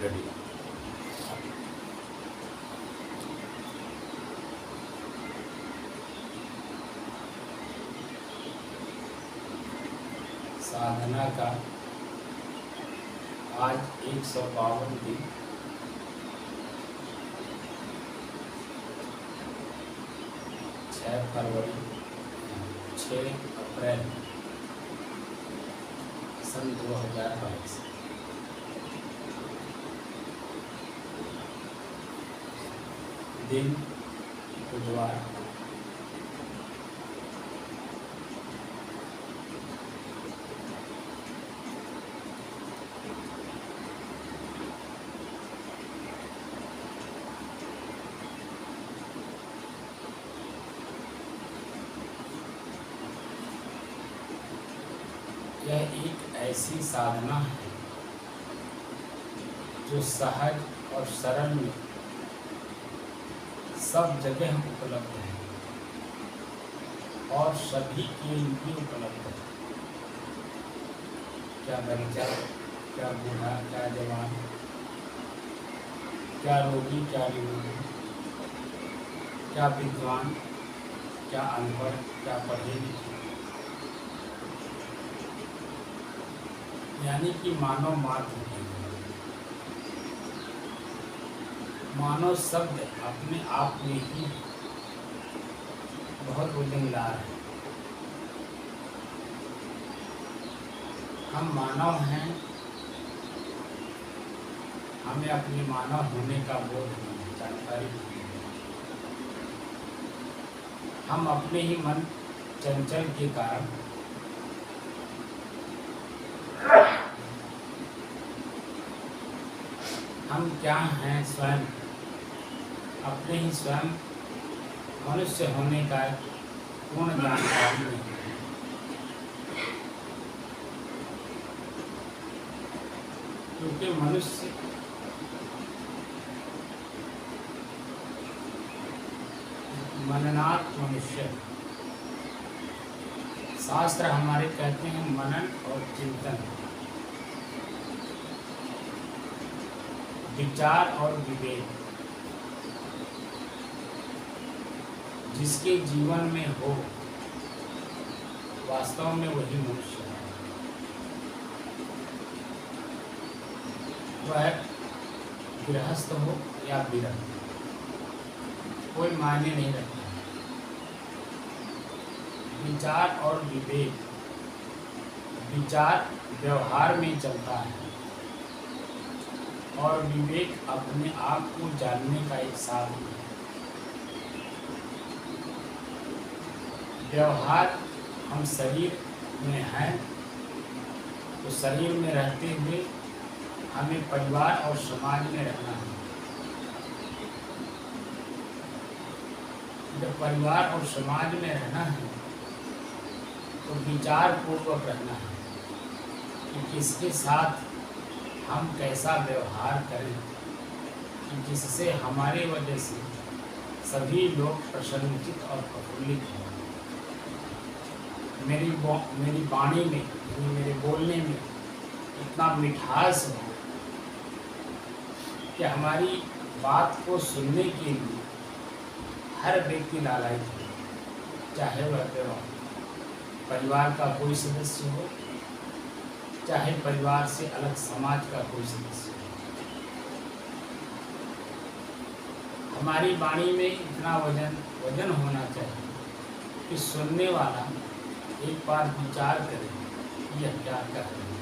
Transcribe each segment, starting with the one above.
Ready. साधना का आज 152 दिन, 6 फरवरी 6 अप्रैल सन 2022। दिन बुधवार। यह एक ऐसी साधना है जो सहज और सरल में सब जगह उपलब्ध है और सभी के लिए उपलब्ध है। क्या बच्चा, क्या बूढ़ा, क्या जवान, क्या रोगी, क्या निरोगी, क्या विद्वान, क्या अनपढ़, क्या पढ़े लिखे, यानी कि मानव मात्र है। मानव शब्द अपने आप में ही बहुत वजनदार है। हम मानव हैं, हमें अपने मानव होने का बोध नहीं है, जानकारी नहीं है। हम अपने ही मन चंचल के कारण हम क्या हैं स्वयं, अपने ही स्वयं मनुष्य होने का पूर्ण जानकारी नहीं है। क्योंकि मनुष्य मननात् मनुष्य, शास्त्र हमारे कहते हैं मनन और चिंतन, विचार और विवेक जिसके जीवन में हो, वास्तव में वही मनुष्य है। वह गृहस्थ हो या विरक्त, कोई मायने नहीं रखता। विचार और विवेक, विचार व्यवहार में चलता है और विवेक अपने आप को जानने का एक साधन है। व्यवहार हम शरीर में हैं, तो शरीर में रहते हुए हमें परिवार और समाज में रहना है। जब परिवार और समाज में रहना है तो विचार पूर्वक रहना है कि किसके साथ हम कैसा व्यवहार करें कि जिससे हमारे वजह से सभी लोग प्रसन्नचित और प्रफुल्लित हों। मेरी वाणी में, मेरे बोलने में इतना मिठास हो कि हमारी बात को सुनने के लिए हर व्यक्ति लालायित हो, चाहे वह परिवार का कोई सदस्य हो, चाहे परिवार से अलग समाज का कोई सदस्य हो। हमारी वाणी में इतना वजन होना चाहिए कि सुनने वाला एक बार विचार करे कि यह क्या कर रहे हैं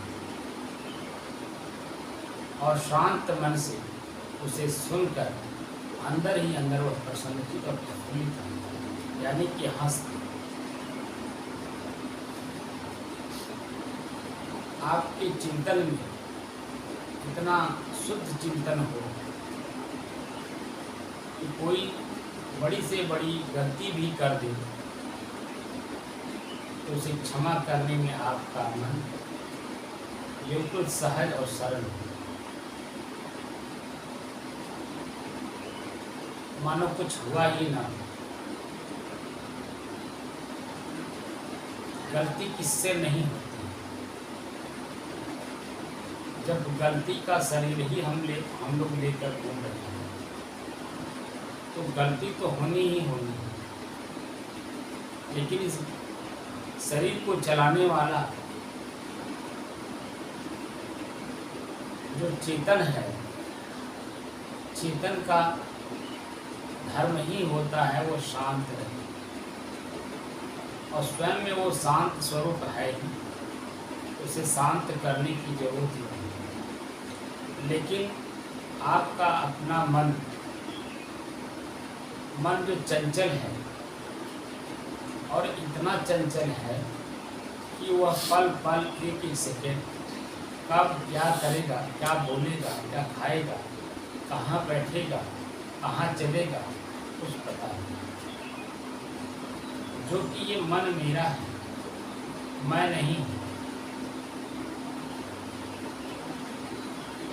और शांत मन से उसे सुनकर अंदर ही अंदर वह प्रसन्नचित और प्रफुल्लित हो, यानी कि हंसते। आपके चिंतन में इतना शुद्ध चिंतन हो कि कोई बड़ी से बड़ी गलती भी कर दे तो उसे क्षमा करने में आपका मन बिल्कुल सहज और सरल हो। मानो कुछ हुआ ही ना। गलती किससे नहीं होती, जब गलती का शरीर ही हम लोग लेकर घूम रहे हैं, तो गलती तो होनी ही होनी है। लेकिन इस शरीर को चलाने वाला जो चेतन है, चेतन का धर्म ही होता है वो शांत रहे, और स्वयं में वो शांत स्वरूप है ही, उसे शांत करने की जरूरत ही नहीं। लेकिन आपका अपना मन जो चंचल है, और इतना चंचल है कि वह पल पल एक एक सेकेंड कब क्या करेगा, क्या बोलेगा, क्या खाएगा, कहाँ बैठेगा, कहाँ चलेगा, कुछ पता नहीं। जो कि ये मन मेरा है, मैं नहीं हूँ।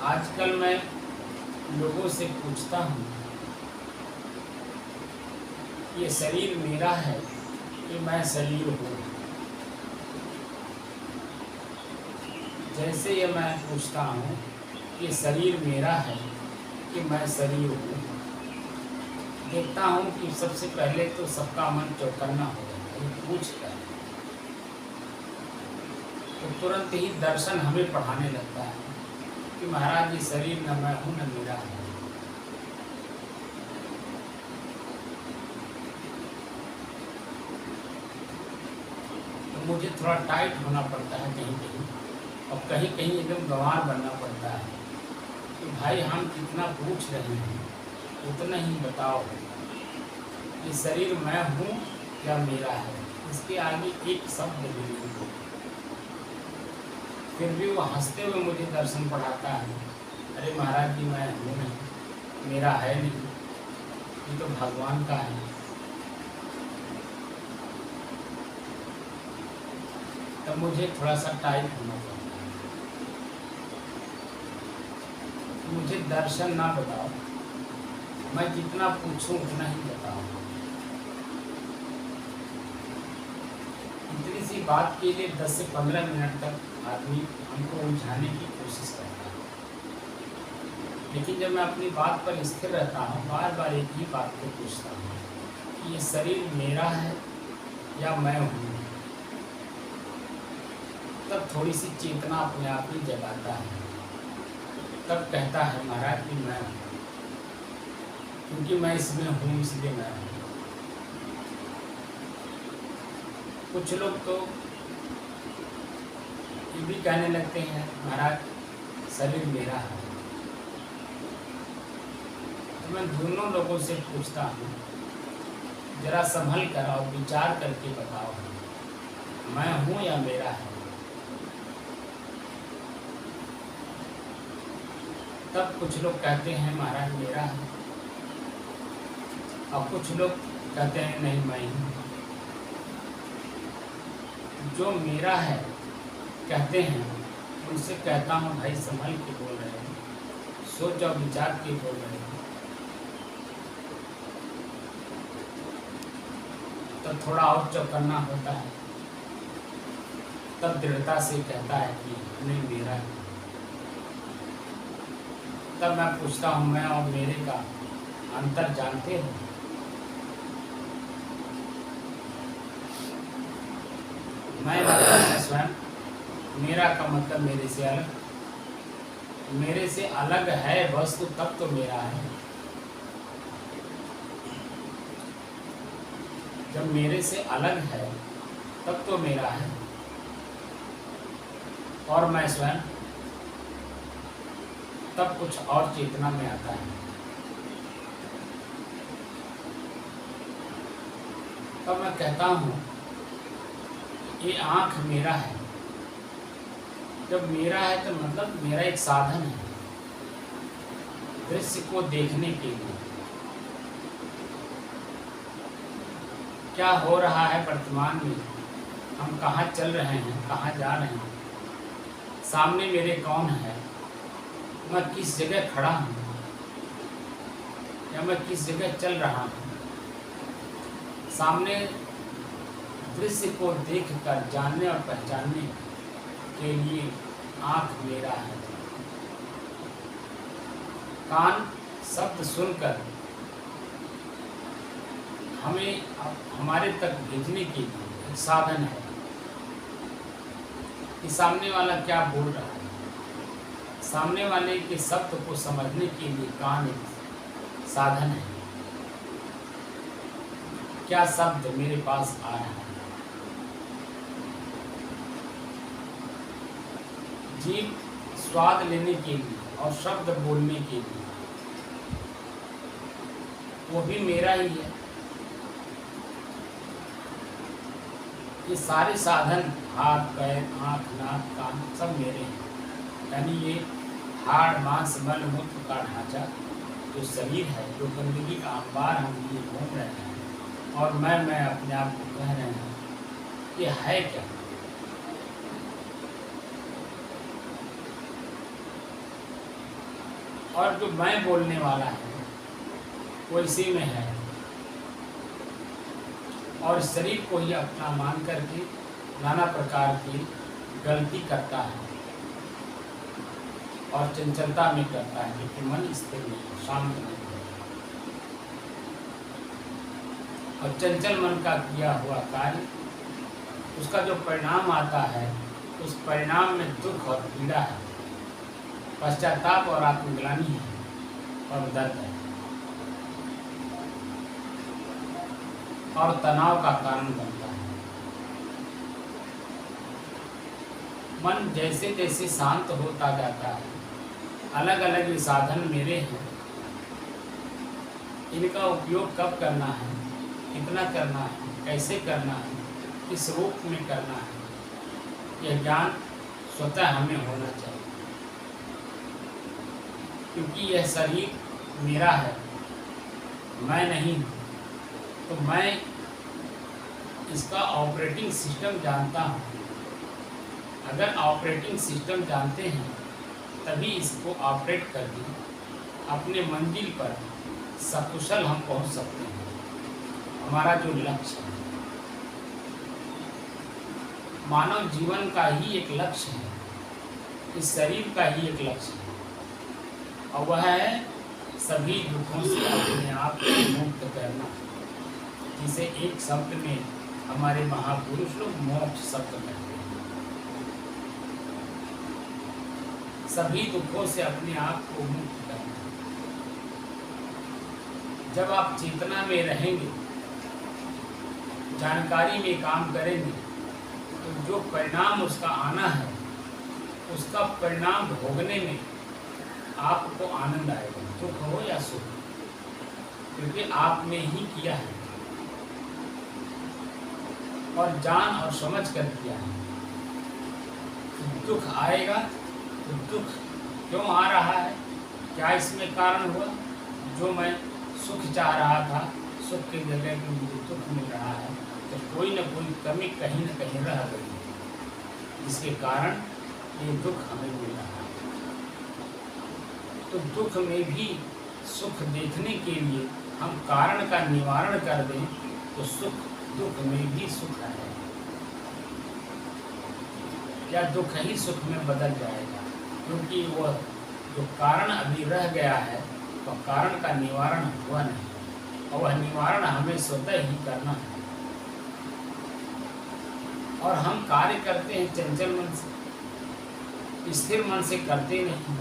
आजकल मैं लोगों से पूछता हूँ, ये शरीर मेरा है कि मैं शरीर हूँ? जैसे ये मैं पूछता हूँ कि शरीर मेरा है कि मैं शरीर हूँ, देखता हूँ कि सबसे पहले तो सबका मन चौकन्ना हो जाता है पूछ कर, तो तुरंत ही दर्शन हमें पढ़ाने लगता है कि महाराज ये शरीर न मैं हूँ न मेरा है। तो मुझे थोड़ा टाइट होना पड़ता है कहीं कहीं, और कहीं कहीं एकदम गंवार बनना पड़ता है कि भाई हम कितना पूछ रहे हैं उतना ही बताओ, ये शरीर मैं हूँ या मेरा है? इसके आगे एक शब्द भी नहीं। फिर भी वो हंसते हुए मुझे दर्शन पढ़ाता है, अरे महाराज जी मैं हूँ नहीं, मेरा है नहीं, ये तो भगवान का है। तब मुझे थोड़ा सा टाइट होना पड़ता है, मुझे दर्शन ना बताओ, मैं जितना पूछूं उतना ही बताओ। इतनी सी बात के लिए 10 से 15 मिनट तक आदमी हमको उलझाने की कोशिश करता है। लेकिन जब मैं अपनी बात पर स्थिर रहता हूँ, बार बार एक ही बात को पूछता हूँ कि ये शरीर मेरा है या मैं हूँ, तब थोड़ी सी चेतना अपने आप ही जगाता है। तब कहता है महाराज कि मैं हूँ, क्योंकि मैं इसमें हूँ इसलिए मैं हूँ। कुछ लोग तो ये भी कहने लगते हैं महाराज शरीर मेरा है। तो मैं दोनों लोगों से पूछता हूँ, जरा संभल कर और विचार करके बताओ, मैं हूँ या मेरा है? तब कुछ लोग कहते हैं महाराज मेरा है, और कुछ लोग कहते हैं नहीं मैं हूँ। जो मेरा है कहते हैं उनसे कहता हूँ भाई संभल के बोल रहे हैं, सोच और विचार के बोल रहे हैं। तो थोड़ा और चौकन्ना होता है, तब दृढ़ता से कहता है कि नहीं मेरा है। तब मैं पूछता हूँ मैं और मेरे का अंतर जानते हो? मैं मतलब मैं स्वयं, मेरा का मतलब मेरे से अलग, मेरे से अलग है वस्तु तब तो मेरा है। जब मेरे से अलग है तब तो मेरा है, और मैं स्वयं तब कुछ और चेतना में आता है। तब मैं कहता हूँ ये आँख मेरा है। जब मेरा है तो मतलब मेरा एक साधन है दृश्य को देखने के लिए। क्या हो रहा है वर्तमान में, हम कहाँ चल रहे हैं, कहाँ जा रहे हैं, सामने मेरे कौन है, मैं किस जगह खड़ा हूँ या मैं किस जगह चल रहा हूँ। सामने दृश्य को देखकर जानने और पहचानने के लिए आँख मेरा है। कान शब्द सुनकर हमें हमारे तक भेजने के लिए एक साधन है कि सामने वाला क्या बोल रहा है। सामने वाले के शब्द को समझने के लिए कान एक साधन है। क्या शब्द मेरे पास आ रहा है। जीभ स्वाद लेने के लिए और शब्द बोलने के लिए वो भी मेरा ही है। ये सारे साधन हाथ पैर आँख नाक कान सब मेरे हैं। यानी ये हाड़ मांस मल मूत्र का ढांचा जो शरीर है, जो गंदगी का अंबार हम लिए घूम रहे हैं और मैं अपने आप को कह रहे हैं ये है क्या। और जो मैं बोलने वाला है वो इसी में है और शरीर को ही अपना मान करके नाना प्रकार की गलती करता है और चंचलता में करता है, लेकिन मन स्थिर नहीं, शांत नहीं है। और चंचल मन का किया हुआ कार्य उसका जो परिणाम आता है उस परिणाम में दुख और पीड़ा है, पश्चाताप और आत्मग्लानि है और दर्द है और तनाव का कारण बनता है। मन जैसे जैसे शांत होता जाता है, अलग अलग ये साधन मेरे हैं, इनका उपयोग कब करना है, कितना करना है, कैसे करना है, किस रूप में करना है, यह ज्ञान स्वतः हमें होना चाहिए। क्योंकि यह शरीर मेरा है, मैं नहीं हूँ, तो मैं इसका ऑपरेटिंग सिस्टम जानता हूँ। अगर ऑपरेटिंग सिस्टम जानते हैं तभी इसको ऑपरेट करके अपने मंजिल पर सकुशल हम पहुँच सकते हैं। हमारा जो लक्ष्य है, मानव जीवन का ही एक लक्ष्य है, इस शरीर का ही एक लक्ष्य है और वह है सभी दुखों से अपने आप को मुक्त करना, जिसे एक शब्द में हमारे महापुरुष लोग मोक्ष शब्द कहते हैं। सभी दुखों से अपने आप को मुक्त करना। जब आप चेतना में रहेंगे, जानकारी में काम करेंगे, तो जो परिणाम उसका आना है उसका परिणाम भोगने में आपको आनंद आएगा, दुख हो या सुख, क्योंकि आपने ही किया है और जान और समझ कर किया है। दुख आएगा तो दुख क्यों आ रहा है, क्या इसमें कारण हुआ। जो मैं सुख चाह रहा था, सुख की जगह में मुझे दुख मिल रहा है, तो कोई न कोई कमी कहीं न कहीं रह गई है, जिसके कारण ये दुख हमें मिल रहा है। तो दुख में भी सुख देखने के लिए हम कारण का निवारण कर दें तो सुख दुख में भी सुख है, या दुख ही सुख में बदल जाएगा, क्योंकि वह जो कारण अभी रह गया है तो कारण का निवारण हुआ नहीं और वह निवारण हमें स्वतः ही करना है। और हम कार्य करते हैं चंचल मन से, स्थिर मन से करते नहीं,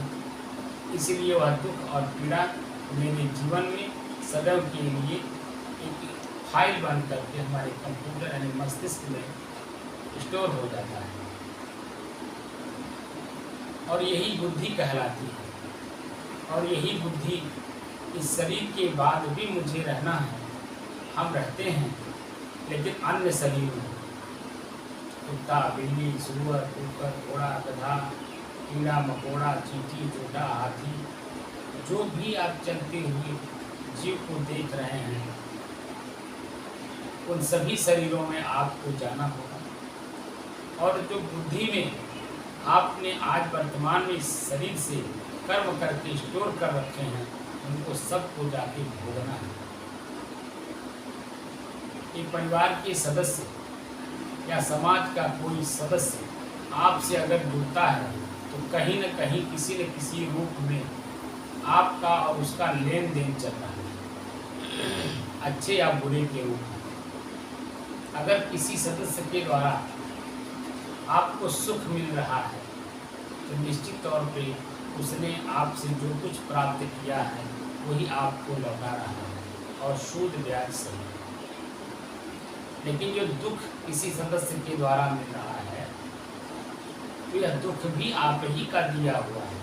इसलिए वह दुख और पीड़ा मेरे जीवन में सदैव के लिए एक फाइल बन करके हमारे कंप्यूटर यानी मस्तिष्क में स्टोर हो जाता है और यही बुद्धि कहलाती है। और यही बुद्धि इस शरीर के बाद भी मुझे रहना है, हम रहते हैं लेकिन अन्य शरीर में, कुत्ता बिल्ली सुअर कुकर घोड़ा गधा कीड़ा मकोड़ा चींटी चोटा हाथी, जो भी आप चलते हुए जीव को देख रहे हैं, उन सभी शरीरों में आपको जाना होगा। और जो बुद्धि में आपने आज वर्तमान में इस शरीर से कर्म करके स्टोर कर रखे हैं, उनको सबको जाके भोगना है। एक परिवार के सदस्य या समाज का कोई सदस्य आपसे अगर जुड़ता है तो कहीं न कहीं किसी न किसी रूप में आपका और उसका लेन देन चल रहा है, अच्छे या बुरे के रूप में। अगर किसी सदस्य के द्वारा आपको सुख मिल रहा है तो निश्चित तौर पे उसने आपसे जो कुछ प्राप्त किया है वही आपको लौटा रहा है, और सूद ब्याज सही। लेकिन जो दुख किसी सदस्य के द्वारा मिल रहा है तो यह दुख भी आप ही का दिया हुआ है,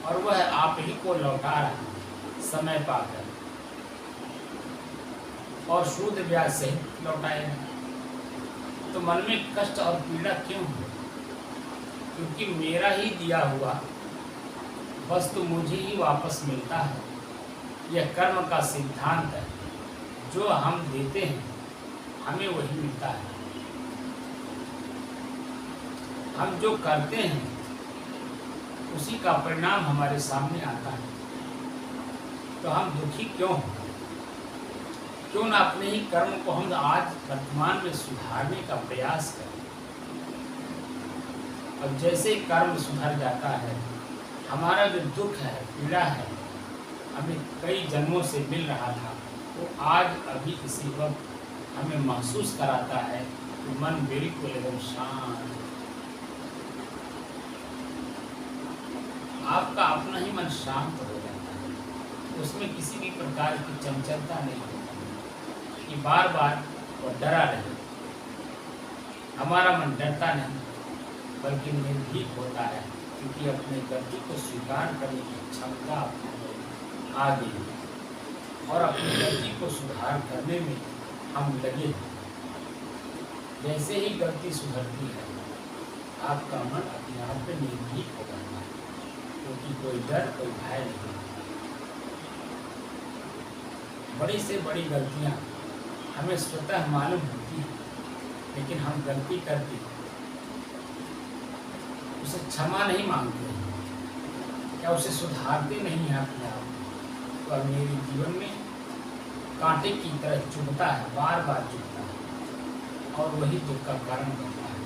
और वह आप ही को लौटा रहा है समय पाकर, और सूद ब्याज सहित लौटाएगा। तो मन में कष्ट और पीड़ा क्यों है? क्योंकि मेरा ही दिया हुआ वस्तु मुझे ही वापस मिलता है। यह कर्म का सिद्धांत है, जो हम देते हैं हमें वही मिलता है। हम जो करते हैं उसी का परिणाम हमारे सामने आता है। तो हम दुखी क्यों हैं? क्यों ना अपने ही कर्म को हम आज वर्तमान में सुधारने का प्रयास करें। अब जैसे कर्म सुधर जाता है, हमारा जो दुख है, पीड़ा है, हमें कई जन्मों से मिल रहा था, वो आज अभी इसी वक्त हमें महसूस कराता है कि मन बिल्कुल एकदम शांत। आपका अपना ही मन शांत हो जाता है, उसमें किसी भी प्रकार की चंचलता नहीं होती कि बार बार वो डरा रहे। हमारा मन डरता नहीं बल्कि निर्भीक होता है, क्योंकि अपने गलती को स्वीकार करने की क्षमता अपने में आ गई है और अपनी गलती को सुधार करने में हम लगे हैं। जैसे ही गलती सुधरती है, आपका मन अपने आप में निर्भीक हो जाता है, क्योंकि कोई डर, कोई भय नहीं। बड़ी से बड़ी गलतियां हमें स्वतः मालूम होती हैं, लेकिन हम गलती करके उसे क्षमा नहीं मांगते हैं या उसे सुधारते नहीं हैं अपने आप। तो अब मेरे जीवन में कांटे की तरह चुभता है, बार बार चुभता है, और वही दुख का कारण बनता है,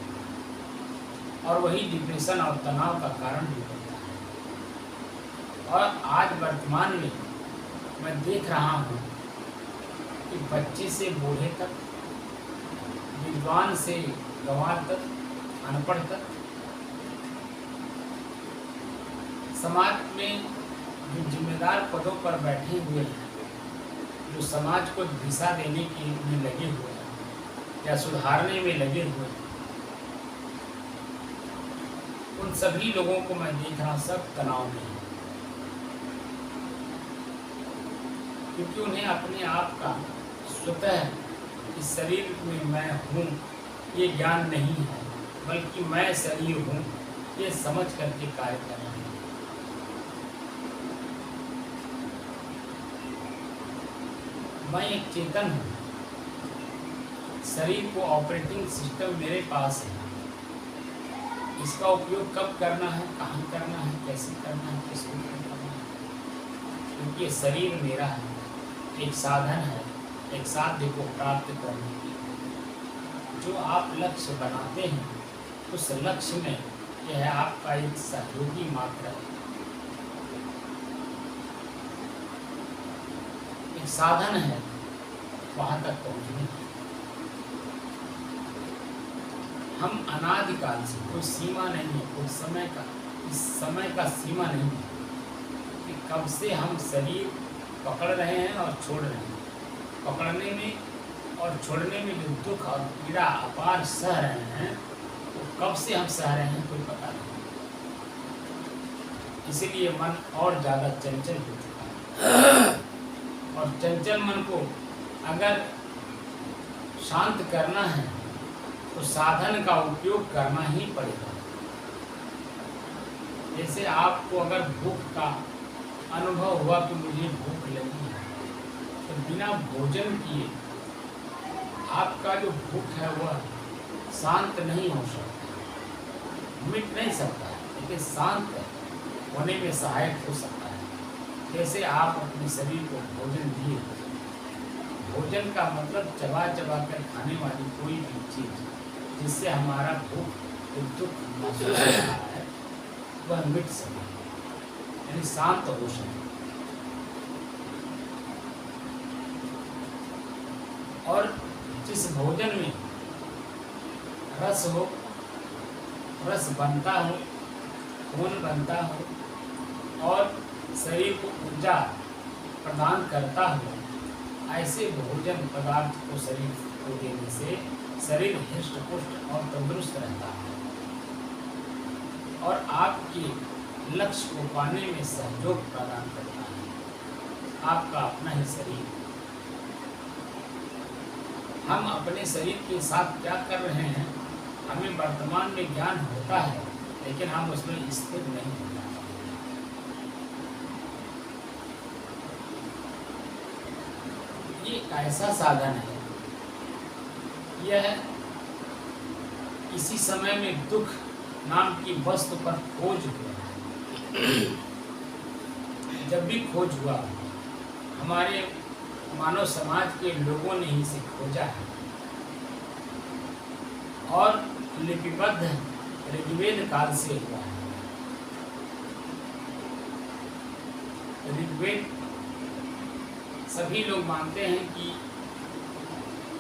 और वही डिप्रेशन और तनाव का कारण भी बनता है। और आज वर्तमान में मैं देख रहा हूँ कि बच्चे से बूढ़े तक, विद्वान से गंवार तक, अनपढ़ तक, समाज में जो जिम्मेदार पदों पर बैठे हुए हैं, जो समाज को दिशा देने के में लगे हुए हैं या सुधारने में लगे हुए हैं, उन सभी लोगों को मैं देख रहा, सब तनाव में है, क्योंकि उन्हें अपने आप का स्वतः इस शरीर में मैं हूँ ये ज्ञान नहीं है, बल्कि मैं शरीर हूँ ये समझ करके कार्य कर रहे हैं। मैं एक चेतन हूँ, शरीर को ऑपरेटिंग सिस्टम मेरे पास है, इसका उपयोग कब करना है, कहाँ करना है, कैसे करना है, किस रूप में करना है, क्योंकि ये शरीर मेरा है, एक साधन है, एक साध्य को प्राप्त करने की। जो आप लक्ष्य बनाते हैं उस लक्ष्य में यह है आपका एक सहयोगी मात्र है, एक साधन है वहाँ तक पहुँचने की। हम अनादिकाल से, कोई सीमा नहीं है, कोई समय का, इस समय का सीमा नहीं है कि कब से हम शरीर पकड़ रहे हैं और छोड़ रहे हैं। पकड़ने में और छोड़ने में जो दुख और पीड़ा अपार सह रहे हैं, वो कब से हम सह रहे हैं कोई पता नहीं। इसीलिए मन और ज़्यादा चंचल हो चुका है, और चंचल मन को अगर शांत करना है तो साधन का उपयोग करना ही पड़ेगा। जैसे आपको अगर भूख का अनुभव हुआ कि मुझे भूख लगी है, तो बिना भोजन किए आपका जो भूख है वह शांत नहीं हो सकता, मिट नहीं सकता, लेकिन शांत होने में सहायक हो सकता है। जैसे आप अपने शरीर को भोजन दिए, भोजन का मतलब चबा चबा कर खाने वाली कोई भी चीज़ जिससे हमारा भूख दुख महसूस हो रहा है वह मिट सके। यानी शांत हो सके। और जिस भोजन में रस हो, रस बनता हो, खून बनता हो और शरीर को ऊर्जा प्रदान करता हो, ऐसे भोजन पदार्थ को शरीर को देने से शरीर हृष्ट पुष्ट और तंदुरुस्त रहता है और आपके लक्ष्य को पाने में सहयोग प्रदान करता है आपका अपना ही शरीर। हम अपने शरीर के साथ क्या कर रहे हैं, हमें वर्तमान में ज्ञान होता है, लेकिन हम उसमें स्थिर नहीं होता। ये ऐसा साधन है, यह इसी समय में दुख नाम की वस्तु पर खोज हुआ। जब भी खोज हुआ, हमारे मानव समाज के लोगों ने ही इसे खोजा है और लिपिबद्ध ऋग्वेद काल से हुआ है। ऋग्वेद सभी लोग मानते हैं कि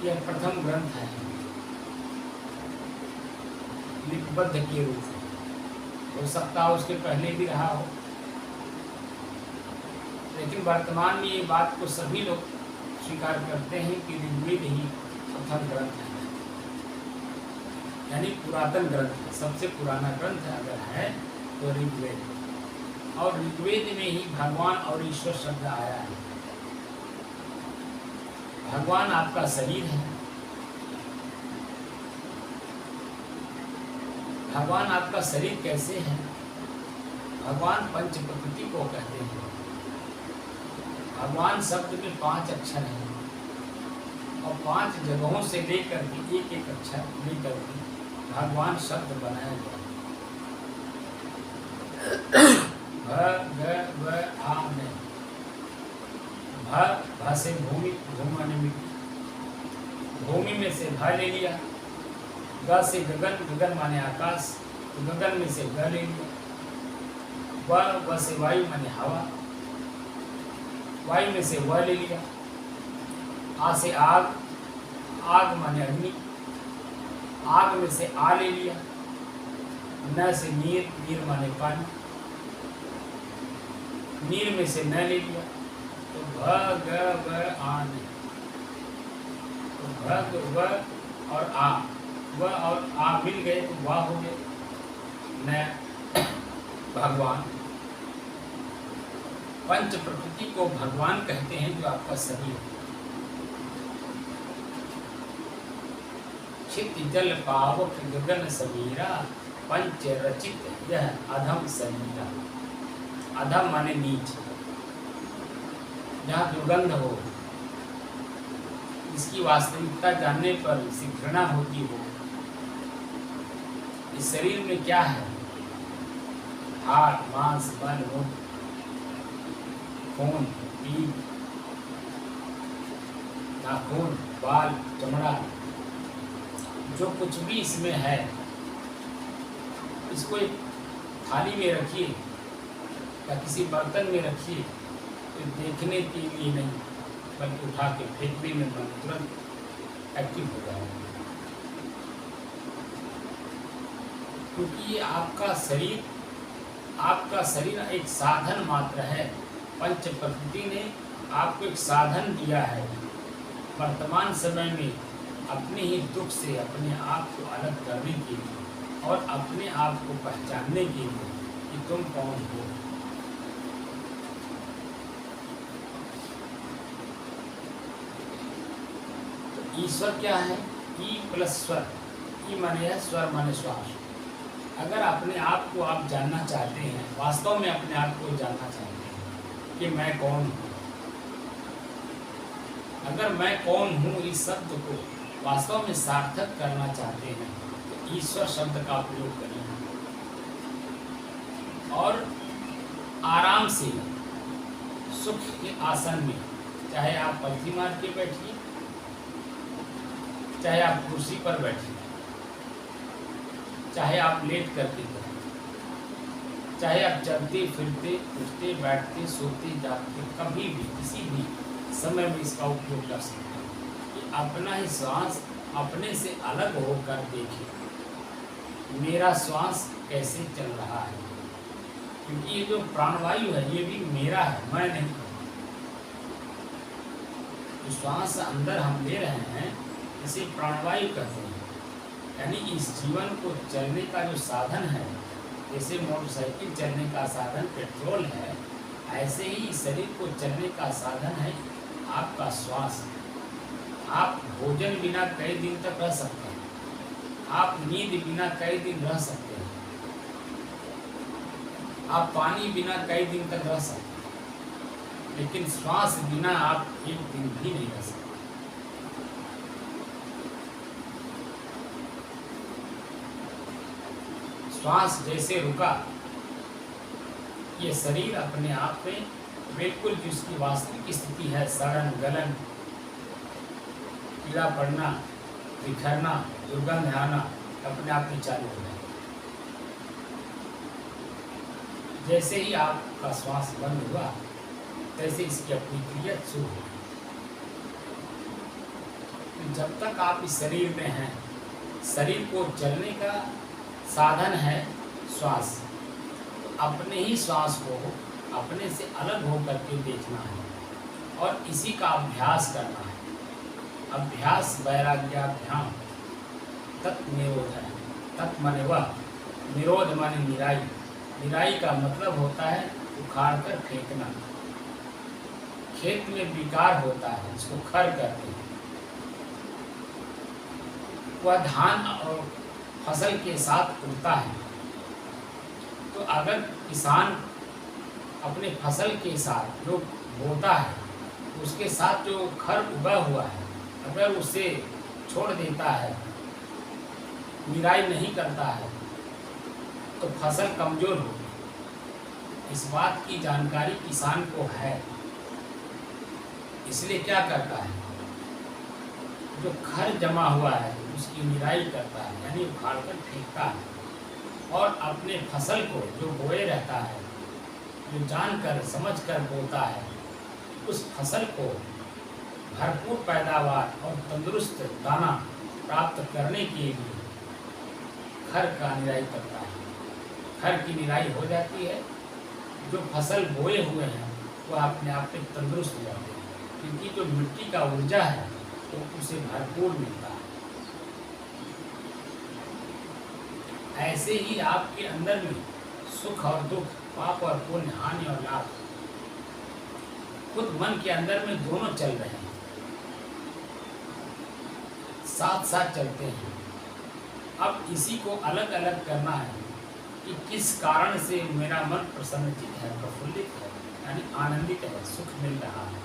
यह प्रथम ग्रंथ है लिपिबद्ध के रूप में। हो सकता है उसके पहले भी रहा हो, लेकिन वर्तमान में ये बात को सभी लोग स्वीकार करते हैं कि ऋग्वेद ही प्रथम ग्रंथ है, यानी पुरातन ग्रंथ है। सबसे पुराना ग्रंथ अगर है तो ऋग्वेद। और ऋग्वेद में ही भगवान और ईश्वर शब्द आया है। भगवान आपका शरीर है, भगवान आपका शरीर कैसे है? भगवान पंच प्रकृति को कहते हैं। भगवान शब्द में 5 अक्षर हैं और 5 जगहों से लेकर के एक एक अक्षर लेकर के भगवान शब्द बनाया गया। भ ग आ में भ से भूमि, भूमि माने मिट्टी, भूमि में से भ ले लिया। ग से गगन, गगन माने आकाश, गगन में से ग ले लिया। व से वायु माने हवा, वायु में से व ले लिया। आ से आग, आग माने अग्नि, आग में से आ ले लिया। न से नीर, नीर माने पानी, नीर में से न ले लिया। तो भ ग व आ ने, तो भ व और आ, व और आ मिल गए तो वाह हो गए। न भगवान, पंच प्रकृति को भगवान कहते हैं, जो आपका शरीर। क्षित जल पावक गगन समीरा, पंच रचित यह अधम शरीरा। अधम माने नीच, जहाँ दुर्गंध हो, इसकी वास्तविकता जानने पर इसे घृणा होती हो। इस शरीर में क्या है? हाड़, मांस, बल, मुख, खून, पीप, नाखून, बाल, चमड़ा, जो कुछ भी इसमें है, इसको एक थाली में रखिए या किसी बर्तन में रखिए, तो देखने के लिए नहीं बल्कि उठा के फेंकने में मन तुरंत एक्टिव हो जाएगा। क्योंकि ये आपका शरीर एक साधन मात्र है। पंच प्रकृति ने आपको एक साधन दिया है वर्तमान समय में अपने ही दुख से अपने आप को अलग करने के लिए और अपने आप को पहचानने के लिए कि तुम कौन हो। तो ईश्वर क्या है? ई प्लस स्वर। ई माने है स्वर माने श्वास। अगर अपने आप को आप जानना चाहते हैं, वास्तव में अपने आप को जानना चाहते हैं कि मैं कौन हूँ, अगर मैं कौन हूँ इस शब्द को वास्तव में सार्थक करना चाहते हैं तो ईश्वर शब्द का प्रयोग करें और आराम से सुख के आसन में, चाहे आप पलथी मार के बैठिए, चाहे आप कुर्सी पर बैठिए, चाहे आप लेट करके करें, चाहे आप चलते फिरते उठते बैठते सोते जागते कभी भी किसी भी समय में इसका उपयोग कर सकते हैं कि अपना ही श्वास अपने से अलग होकर देखें, मेरा श्वास कैसे चल रहा है, क्योंकि ये जो प्राणवायु है ये भी मेरा है, मैं नहीं हूँ। जो श्वास अंदर हम ले रहे हैं इसे प्राणवायु कहते हैं। यानी इस जीवन को चलने का जो साधन है, जैसे मोटरसाइकिल चलने का साधन पेट्रोल है, ऐसे ही शरीर को चलने का साधन है आपका श्वास। आप भोजन बिना कई दिन तक रह सकते हैं, आप नींद बिना कई दिन रह सकते हैं, आप पानी बिना कई दिन तक रह सकते हैं, लेकिन श्वास बिना आप एक दिन भी नहीं रह सकते। श्वास जैसे रुका, ये शरीर अपने आप में बिल्कुल जिसकी वास्तविक स्थिति है, सड़न गलन, पीड़ा पड़ना, बिखरना, दुर्गंध आना, अपने आप में चालू हो जाए। जैसे ही आपका श्वास बंद हुआ तैसे इसकी अपनी क्रिया शुरू हो। जब तक आप इस शरीर में हैं, शरीर को चलने का साधन है श्वास, तो अपने ही श्वास को अपने से अलग होकर के देखना है और इसी का अभ्यास करना है। अभ्यास वैराग्याभ्याम तत्निरोध है। तत् माने वह, निरोध माने निराई। निराई का मतलब होता है उखाड़ कर फेंकना। खेत में विकार होता है, इसको खर कहते हैं। वह धान और फसल के साथ उगता है, तो अगर किसान अपने फसल के साथ जो बोता है उसके साथ जो खर उगा हुआ है अगर उसे छोड़ देता है, निराई नहीं करता है, तो फसल कमजोर होगी। इस बात की जानकारी किसान को है, इसलिए क्या करता है, जो खर जमा हुआ है उसकी निराई करता है, यानी उखाड़ कर फेंकता है और अपने फसल को जो बोए रहता है, जो जानकर समझकर बोता है, उस फसल को भरपूर पैदावार और तंदुरुस्त दाना प्राप्त करने के लिए खर का निराई करता है। खर की निराई हो जाती है, जो फसल बोए हुए हैं वह अपने आप में तंदुरुस्त हो जाते हैं, क्योंकि जो मिट्टी का ऊर्जा है तो उसे भरपूर मिलता है। ऐसे ही आपके अंदर में सुख और दुख, पाप और पुण्य, हानि और लाभ खुद मन के अंदर में दोनों चल रहे हैं, साथ साथ चलते हैं। अब इसी को अलग अलग करना है कि किस कारण से मेरा मन प्रसन्नचित है, प्रफुल्लित है, यानी आनंदित है, सुख मिल रहा है।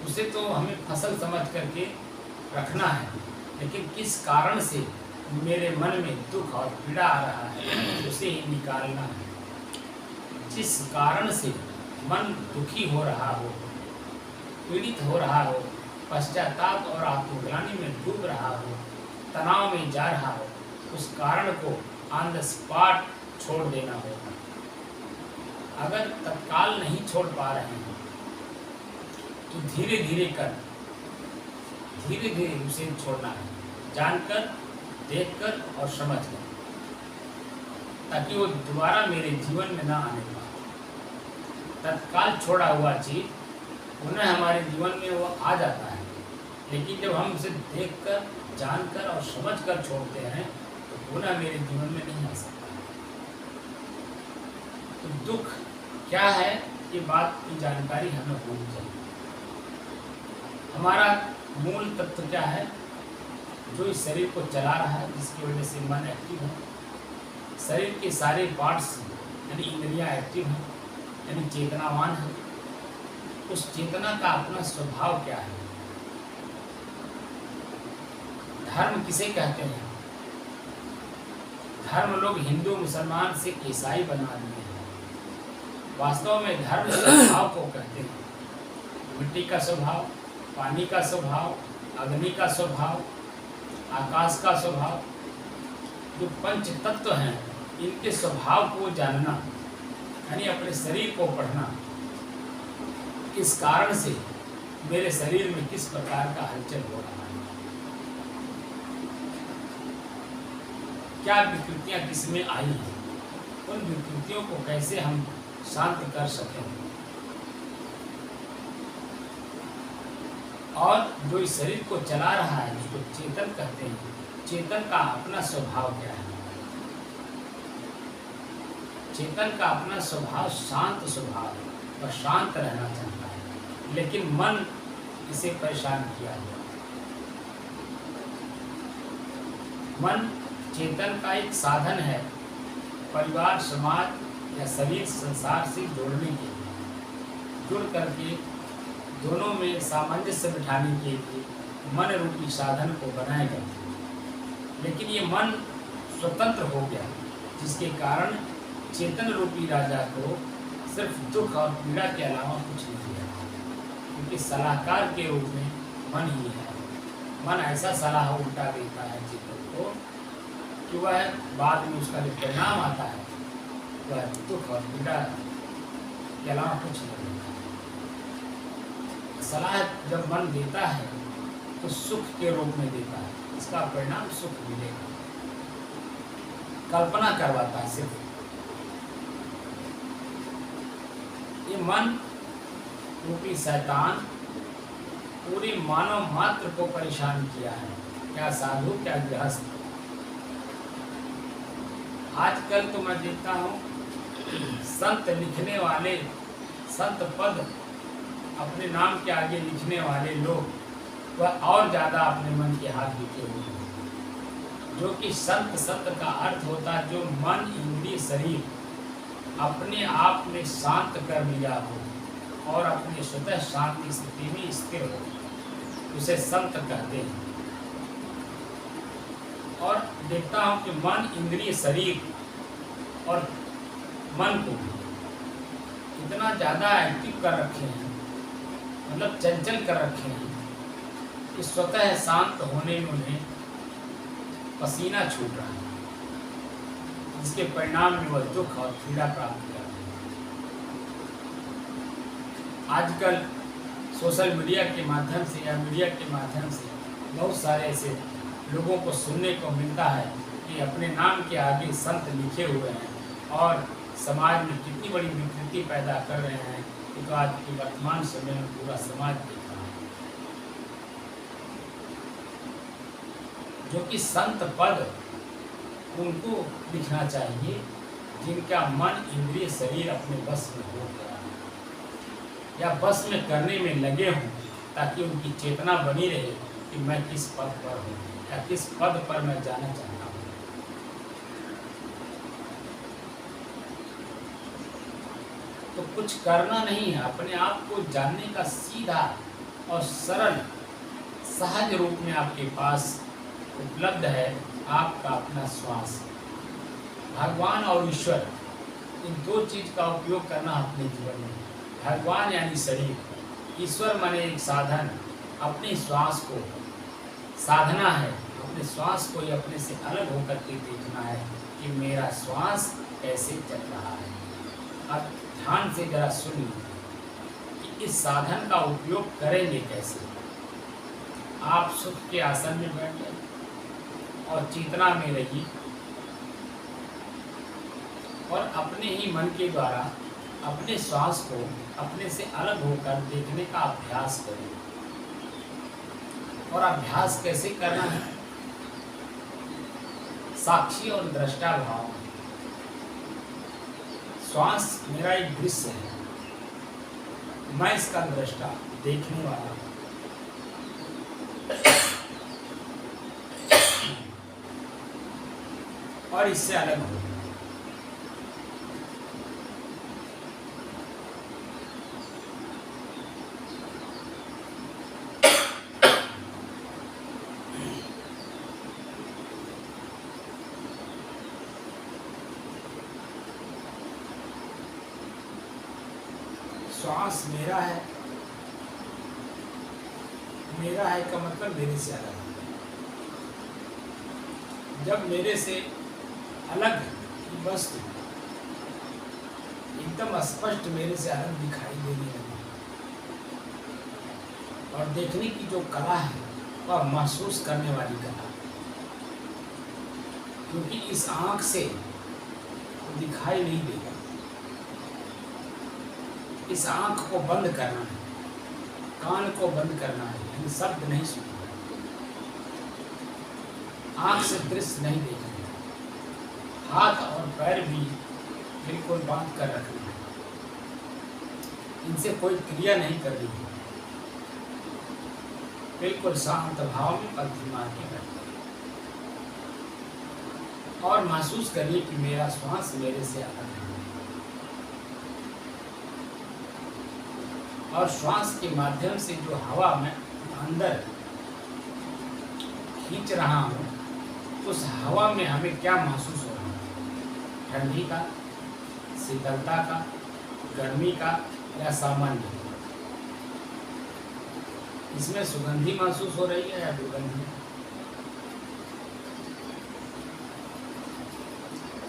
उसे तो हमें फसल समझ करके रखना है, लेकिन किस कारण से मेरे मन में दुख और पीड़ा आ रहा है उसे ही निकालना है। जिस कारण से मन दुखी हो रहा हो, पीड़ित हो रहा हो, पश्चाताप और आत्मग्लानि में डूब रहा हो, तनाव में जा रहा हो, उस कारण को ऑन द स्पॉट छोड़ देना होगा। अगर तत्काल नहीं छोड़ पा रहे हैं तो धीरे धीरे उसे छोड़ना है, जानकर, देखकर और समझकर, ताकि वो दोबारा मेरे जीवन में ना आने पाए। तत्काल छोड़ा हुआ चीज पुनः हमारे जीवन में वो आ जाता है, लेकिन जब हम उसे देखकर, जानकर और समझकर छोड़ते हैं तो पुनः मेरे जीवन में नहीं आ सकता। तो दुख क्या है ये बात की जानकारी हमें होनी चाहिए। हमारा मूल तत्व क्या है, जो इस शरीर को चला रहा है, जिसकी वजह से मन एक्टिव है। शरीर के सारे पार्ट्स यानी इंद्रियां एक्टिव हैं, यानी चेतनावान है। उस चेतना का अपना स्वभाव क्या है? धर्म किसे कहते हैं? धर्म लोग हिंदू मुसलमान से ईसाई बना दिए हैं। वास्तव में धर्म स्वभाव को कहते हैं। मिट्टी का स्वभाव, पानी का स्वभाव, अग्नि का स्वभाव, आकाश का स्वभाव, जो पंच तत्व हैं इनके स्वभाव को जानना, यानी अपने शरीर को पढ़ना, किस कारण से मेरे शरीर में किस प्रकार का हलचल हो रहा है, क्या विकृतियां किसमें आई हैं, उन विकृतियों को कैसे हम शांत कर सकें, और जो इस शरीर को चला रहा है जिसको चेतन कहते हैं, चेतन का अपना स्वभाव क्या है। चेतन का अपना स्वभाव शांत स्वभाव है और शांत रहना चाहता है, लेकिन मन इसे परेशान किया हुआ। मन चेतन का एक साधन है परिवार, समाज या शरीर, संसार से जोड़ने के लिए, जुड़ करके दोनों में सामंजस्य बिठाने के लिए मन रूपी साधन को बनाया गया। लेकिन ये मन स्वतंत्र हो गया, जिसके कारण चेतन रूपी राजा को सिर्फ दुख और पीड़ा के अलावा कुछ नहीं दिया, क्योंकि सलाहकार के रूप में मन ही है। मन ऐसा सलाह उल्टा देता है चेतन को कि वह बाद में उसका जो परिणाम आता है वह दुख और पीड़ा के अलावा कुछ नहीं देता। सलाह जब मन देता है तो सुख के रूप में देता है, इसका परिणाम सुख मिलेगा। कल्पना करवाता है सिर्फ। ये मन रूपी शैतान पूरे मानव मात्र को परेशान किया है, क्या साधु क्या गृहस्थ। आजकल तो मैं देखता हूँ संत लिखने वाले, संत पद अपने नाम के आगे लिखने वाले लोग वह और ज़्यादा अपने मन के हाथ लिखे हुए हैं, जो कि संत शब्द का अर्थ होता है जो मन इंद्रिय शरीर अपने आप में शांत कर लिया हो और अपने स्वतः शांति स्थिति में स्थिर हो, उसे संत कहते हैं। और देखता हूँ कि मन इंद्रिय शरीर और मन को इतना ज़्यादा एक्टिव कर रखे हैं, मतलब चंचल कर रखे हैं कि स्वतः शांत होने में उन्हें पसीना छूट रहा है, जिसके परिणाम में वह दुख और पीड़ा प्राप्त कर रहे हैं। आजकल सोशल मीडिया के माध्यम से या मीडिया के माध्यम से बहुत सारे ऐसे लोगों को सुनने को मिलता है कि अपने नाम के आगे संत लिखे हुए हैं और समाज में कितनी बड़ी विकृति पैदा कर रहे हैं। तो आज के वर्तमान समय में पूरा समाज देख रहा है, जो कि संत पद उनको लिखना चाहिए जिनका मन इंद्रिय शरीर अपने बस में हो गया है या बस में करने में लगे हों, ताकि उनकी चेतना बनी रहे कि मैं किस पद पर हूँ या किस पद पर मैं जाना चाहता हूँ। तो कुछ करना नहीं है, अपने आप को जानने का सीधा और सरल सहज रूप में आपके पास उपलब्ध है आपका अपना श्वास। भगवान और ईश्वर, इन दो चीज़ का उपयोग करना अपने जीवन में। भगवान यानी शरीर, ईश्वर माने एक साधन, अपने श्वास को साधना है, अपने श्वास को ही अपने से अलग होकर के देखना है कि मेरा श्वास कैसे चल रहा है। अब ध्यान से जरा सुनिए कि इस साधन का उपयोग करेंगे कैसे। आप सुख के आसन में बैठ जाइए और चेतना में रहिए और अपने ही मन के द्वारा अपने श्वास को अपने से अलग होकर देखने का अभ्यास करें। और अभ्यास कैसे करना है? साक्षी और दृष्टा भाव। श्वास मेरा एक दृश्य है, मैं इसका दृष्टा, देखने वाला हूं। और इससे अलग हो। श्वास मेरा है, मेरा है का मतलब मेरे से अलग है। जब मेरे से अलग वस्तु एकदम स्पष्ट मेरे से अलग दिखाई देने लगी। और देखने की जो कला है वह महसूस करने वाली कला, क्योंकि इस आँख से दिखाई नहीं देगा। इस आँख को बंद करना है, कान को बंद करना है, यानी शब्द नहीं सुनना, आँख से दृश्य नहीं देखना, हाथ और पैर भी बिल्कुल बांध कर रखना है, इनसे कोई क्रिया नहीं करनी है, बिल्कुल शांत भाव में पलथी मार के बैठना और महसूस करिए कि मेरा श्वास मेरे से अलग है। और श्वास के माध्यम से जो हवा मैं अंदर खींच रहा हूँ, उस हवा में हमें क्या महसूस हो रहा है, ठंडी का, शीतलता का, गर्मी का या सामान्य। इसमें सुगंधी महसूस हो रही है या दुर्गंधी।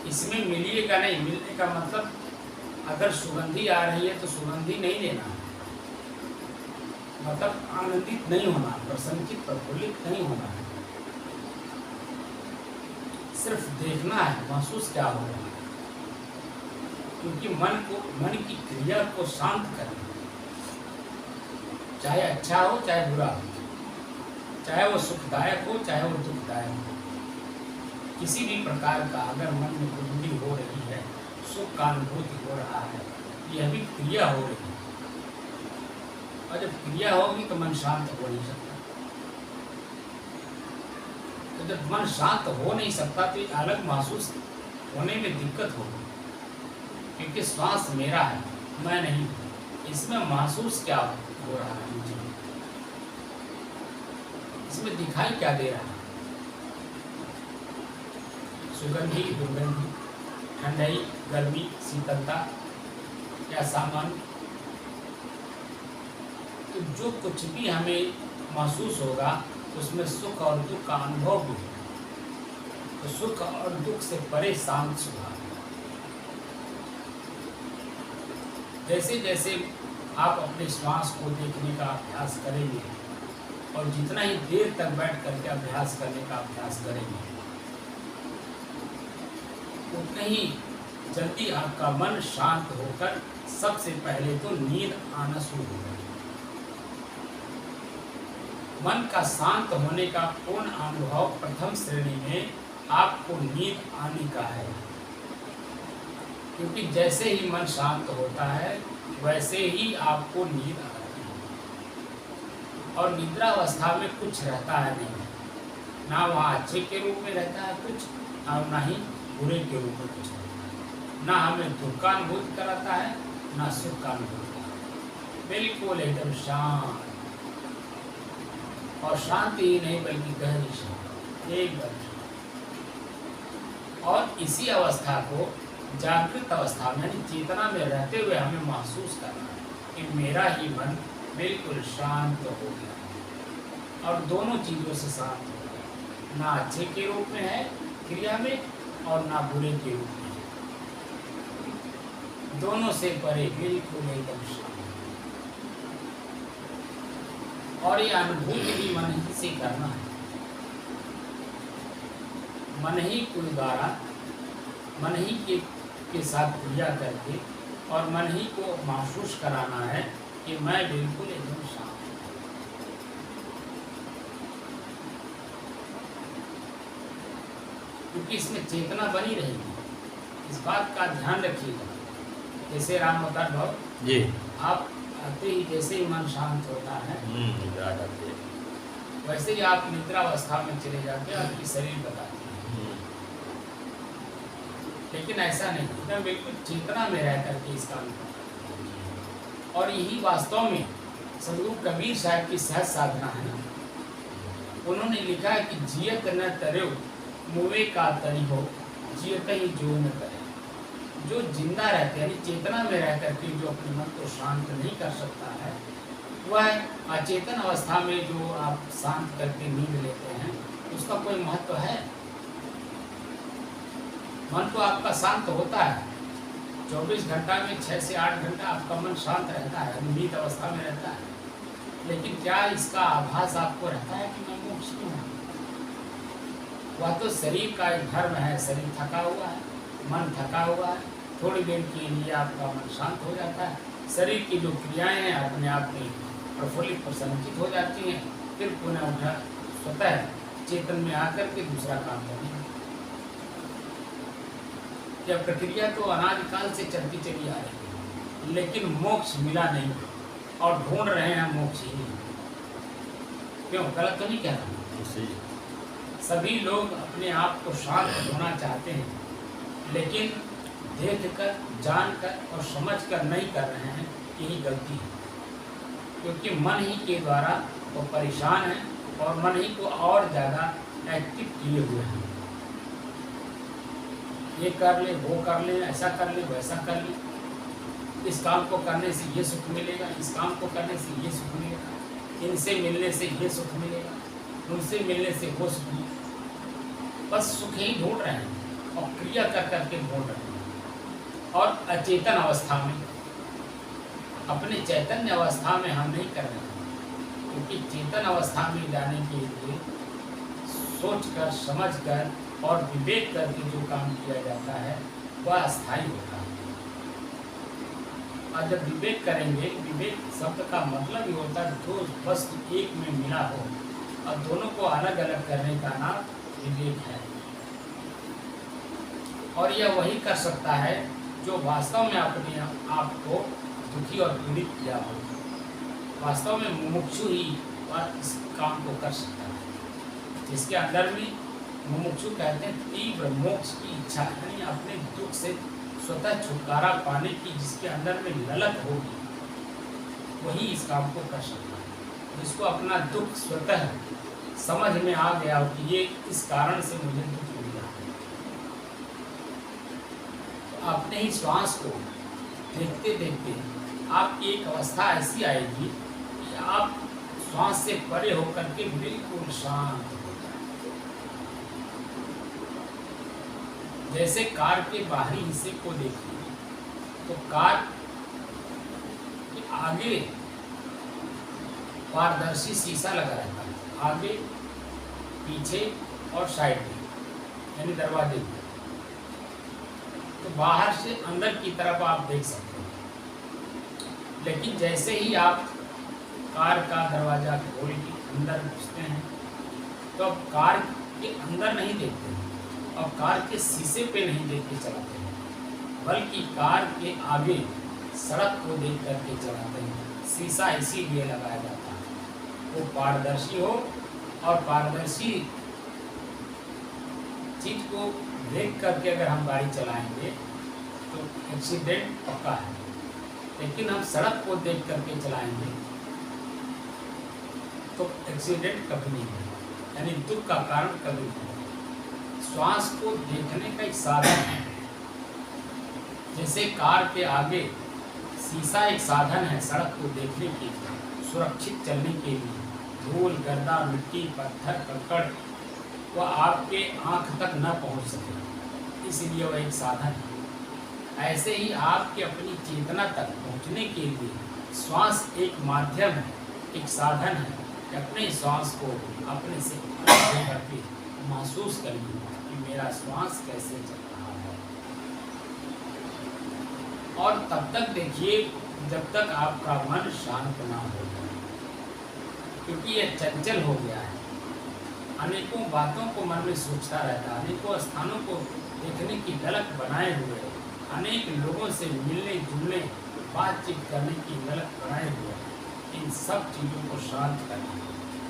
इसमें मिलिएगा नहीं, मिलने का मतलब अगर सुगंधी आ रही है तो सुगंधी नहीं लेना है, मतलब आनंदित नहीं होना, प्रसन्नचित प्रफुल्लित नहीं होना है, सिर्फ देखना है महसूस क्या हो रहा है। क्योंकि मन की क्रिया को शांत करना, चाहे अच्छा हो चाहे बुरा हो, चाहे वो सुखदायक हो चाहे वो दुखदायक हो, किसी भी प्रकार का अगर मन में बुद्धि हो रही है, सुख का अनुभूति हो रहा है, यह भी क्रिया हो रही है। और जब क्रिया होगी तो मन शांत हो नहीं सकता। तो जब मन शांत हो नहीं सकता तो अलग महसूस होने में दिक्कत होगी, क्योंकि श्वास मेरा है, मैं नहीं। इसमें महसूस क्या हो रहा है मुझे, इसमें दिखाई क्या दे रहा है, सुगंधी दुर्गंधी, ठंडाई गर्मी शीतलता या सामान्य। तो जो कुछ भी हमें महसूस होगा उसमें सुख और दुख का अनुभव भी होगा। तो सुख और दुख से परे शांत स्वभाव। जैसे जैसे आप अपने श्वास को देखने का अभ्यास करेंगे और जितना ही देर तक बैठ करके अभ्यास करने का अभ्यास करेंगे, उतना ही जल्दी आपका मन शांत होकर सबसे पहले तो नींद आना शुरू होगा। मन का शांत होने का पूर्ण अनुभव प्रथम श्रेणी में आपको नींद आने का है, क्योंकि जैसे ही मन शांत होता है वैसे ही आपको नींद आती है। और निद्रा अवस्था में कुछ रहता है नहीं, ना वहाँ अच्छे के रूप में रहता है कुछ, और ना ही बुरे के रूप में कुछ रहता है। ना हमें दुख का अनुभूति कराता है ना सुख का अनुभूति कराता है, बिल्कुल एकदम शांत। और शांति ही नहीं बल्कि गहरी शांति, एकदम। और इसी अवस्था को जागृत अवस्था में यानी चेतना में रहते हुए हमें महसूस करना है कि मेरा ही मन बिल्कुल शांत हो गया और दोनों चीज़ों से शांत हो गया, ना अच्छे के रूप में है क्रिया में और ना बुरे के रूप में, दोनों से परे बिल्कुल एकदम शांत। और ये अनुभूति भी मन ही से करना है, मन ही के द्वारा, मन ही के साथ क्रिया करके और मन ही को महसूस कराना है कि मैं बिल्कुल एकदम शांत हूँ। क्योंकि इसमें चेतना बनी रहेगी, इस बात का ध्यान रखिएगा। जैसे राम अवतार भाव जी, आप आते ही जैसे ही मन शांत होता है वैसे ही आप निद्रा अवस्था में चले जाते हैं, आपकी शरीर बताती है। लेकिन ऐसा नहीं, एकदम बिल्कुल चेतना में रह करके इसका अनुभव। और यही वास्तव में सदगुरु कबीर साहब की सहज साधना है। उन्होंने लिखा है कि जियत न तरो मुवे का तरी हो, जियत ही जो न करे। जो जिंदा रहते हैं, यानी चेतना में रह करके जो अपने मन को शांत नहीं कर सकता है, वह अचेतन अवस्था में जो आप शांत करके नींद लेते हैं उसका कोई महत्व है? मन तो आपका शांत होता है, 24 घंटा में 6 से 8 घंटा आपका मन शांत रहता है, नींद अवस्था में रहता है। लेकिन क्या इसका आभास आपको रहता है कि मैं मोक्ष में हूँ? वह तो शरीर का एक धर्म है, शरीर थका हुआ है, मन थका हुआ है, थोड़ी देर के लिए आपका मन शांत हो जाता है, शरीर की जो क्रियाएं हैं अपने आप में प्रफुल्लित प्रसन्नचित हो जाती हैं, फिर पुनः उठा स्वतः चेतन में आकर के दूसरा काम करना। यह प्रक्रिया तो अनादिकाल से चलती चली आ रही है, लेकिन मोक्ष मिला नहीं और ढूंढ रहे हैं मोक्ष ही नहीं। क्यों? गलत तो नहीं कह रहा। सभी लोग अपने आप को शांत होना चाहते हैं, लेकिन देखकर, जानकर और समझकर नहीं कर रहे हैं, यही गलती है। क्योंकि मन ही के द्वारा वो परेशान है और मन ही को और ज़्यादा एक्टिव किए हुए हैं। ये कर ले, वो कर ले, ऐसा कर ले, वैसा कर ले, इस काम को करने से ये सुख मिलेगा, इस काम को करने से ये सुख मिलेगा, इनसे मिलने से ये सुख मिलेगा, उनसे मिलने से वो सुख मिलेगा। बस सुख ही ढूंढ रहे हैं और क्रिया कर करके ढूंढ रहे हैं। और अचेतन अवस्था में, अपने चैतन्य अवस्था में हम नहीं कर रहे हैं। क्योंकि चेतन अवस्था में जाने के लिए सोचकर, समझकर और विवेक करके जो काम किया जाता है वह अस्थायी होता है। और जब विवेक करेंगे, विवेक शब्द का मतलब ही होता है दो वस्तु एक में मिला हो, और दोनों को अलग अलग करने का नाम विवेक है। और यह वही कर सकता है जो वास्तव में अपने आप को दुखी और पीड़ित किया हो। वास्तव में मुमुक्षु ही इस काम को कर सकता है, जिसके अंदर में मुमुक्षु कहते हैं तीव्र मोक्ष की इच्छा, यानी अपने दुख से स्वतः छुटकारा पाने की जिसके अंदर में ललक होगी, वही इस काम को कर सकता है। जिसको अपना दुख स्वतः समझ में आ गया हो कि ये इस कारण से मुझे दुख मिला, तो अपने ही श्वास को देखते देखते आपकी एक अवस्था ऐसी आएगी कि आप श्वास से परे होकर के बिल्कुल शांत हो जाए। जैसे कार के बाहरी हिस्से को देखिए, तो कार के आगे पारदर्शी शीशा लगा रहता है, आगे, पीछे और साइड में, यानी दरवाजे में। तो बाहर से अंदर की तरफ आप देख सकते हैं। लेकिन जैसे ही आप कार का दरवाज़ा खोल के अंदर घुसते हैं, तो अब कार के अंदर नहीं देखते हैं और कार के शीशे पे नहीं देख के चलाते हैं, बल्कि कार के आगे सड़क को देख करके चलाते हैं। शीशा इसीलिए लगाया जाता है वो पारदर्शी हो, और पारदर्शी चीज को देख करके अगर हम गाड़ी चलाएंगे तो एक्सीडेंट पक्का है। लेकिन हम सड़क को देख करके चलाएंगे तो एक्सीडेंट कभी नहीं है, यानी दुख का कारण कभी नहीं है। श्वास को देखने का एक साधन है। जैसे कार के आगे शीशा एक साधन है सड़क को देखने के लिए, सुरक्षित चलने के लिए, धूल, गर्दा, मिट्टी, पत्थर, कंकड़ वह आपके आँख तक न पहुँच सके, इसलिए वह एक साधन है। ऐसे ही आपके अपनी चेतना तक पहुँचने के लिए श्वास एक माध्यम है, एक साधन है कि अपने श्वास को अपने से करके महसूस करिए कि मेरा श्वास कैसे चल रहा है। और तब तक देखिए जब तक आपका मन शांत ना हो जाए, क्योंकि यह चंचल हो गया है। अनेकों बातों को मन में सोचता रहता है, अनेकों स्थानों को देखने की ललक बनाए हुए, अनेक लोगों से मिलने जुलने, बातचीत करने की ललक बनाए हुए। इन सब चीज़ों को शांत करना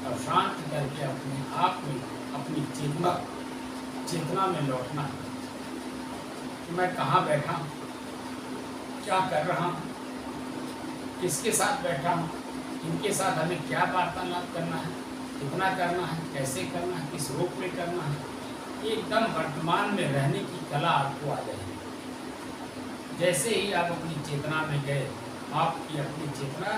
और शांत करके अपने आप में अपनी चेतना में लौटना कि मैं कहाँ बैठा हूँ, क्या कर रहा हूँ, किसके साथ बैठा हूँ, इनके साथ हमें क्या वार्तालाप करना है, कितना करना है, कैसे करना है, किस रूप में करना है। एकदम वर्तमान में रहने की कला आपको आ जाएगी। जैसे ही आप अपनी चेतना में गए, आपकी अपनी चेतना